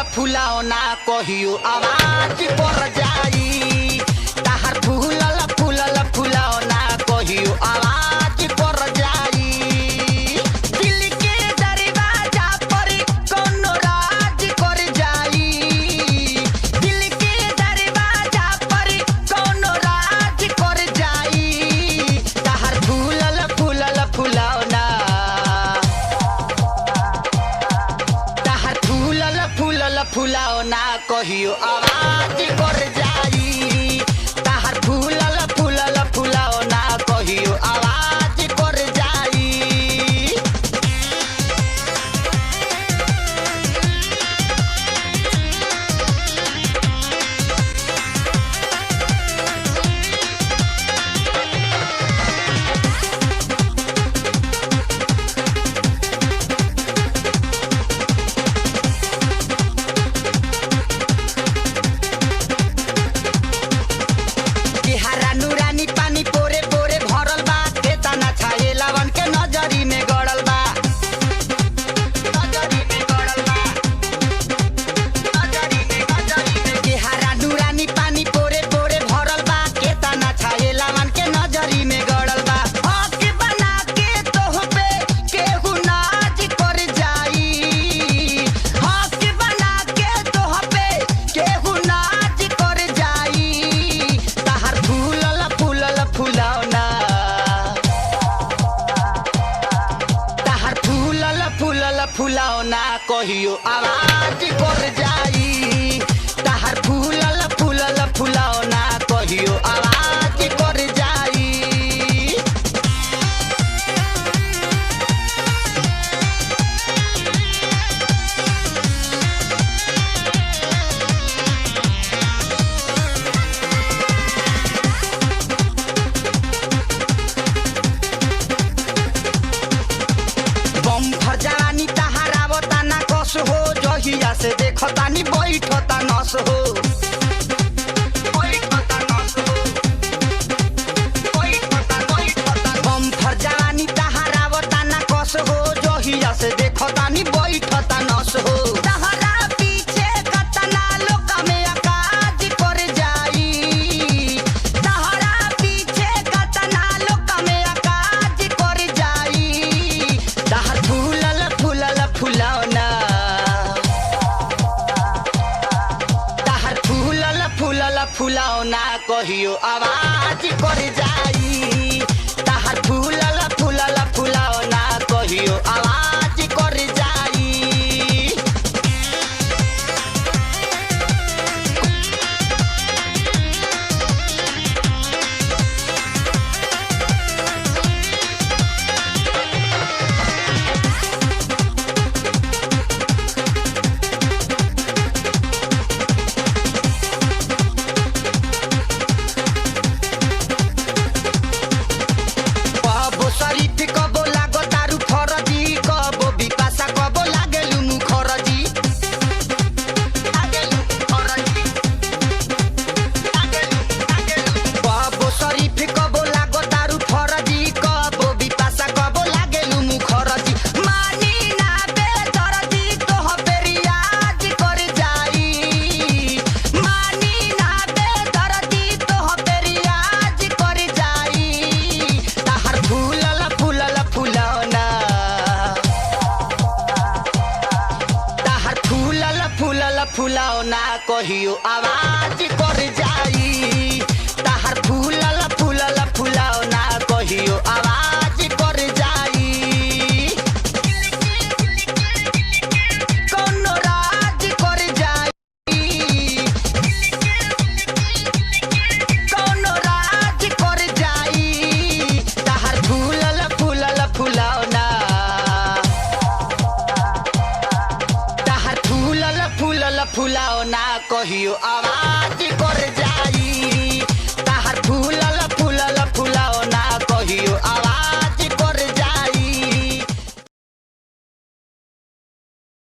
फुलाओ ना कहियो आवाज पर जाई। ताहर फूलल फुलाओ ना कहियो आवाज पर जाई। दिल के दरवाजा पर कोनो राज कर जाई। दिल के दरवाजा पर कोनो राज कर जाई। ताहर फूलल फुलाओ ना फुलाओ ना कहियो आवाज कर जाई। ताहर फूलल फुलाओ ना कहियो आवाज कर जाई। फुलाओ ना कहियो आवाज कर जाई। ताहर फूलल फुलाओ ना कहियो आवाज कर जाई। बम भर जवानी हो जहिया से देखतानी बैठता नस हो। बम फर जवानी तहारावता ना कस हो जहिया से देखतानी बैठता नस हो। तहरा पीछे कतना लोक में आकाज कर जाई। तहरा पीछे कतना लोक में आकाज कर जाई। तहर फूलल फुलाओ ना फुलाओ ना कहियो आवाज कर जाई। ताहर फूलल फुलाओ ना कहियो आवाज कर जाई। फुलाओ ना कहियो आवाज कर जाई। ताहर फूलल फुलाओ ना कहियो आवाज कर जाई। कोनो राज कर जाई। कोनो राज कर जाई। ताहर फूलल फुलाओ ना फुलाओ ना कहियो आवाज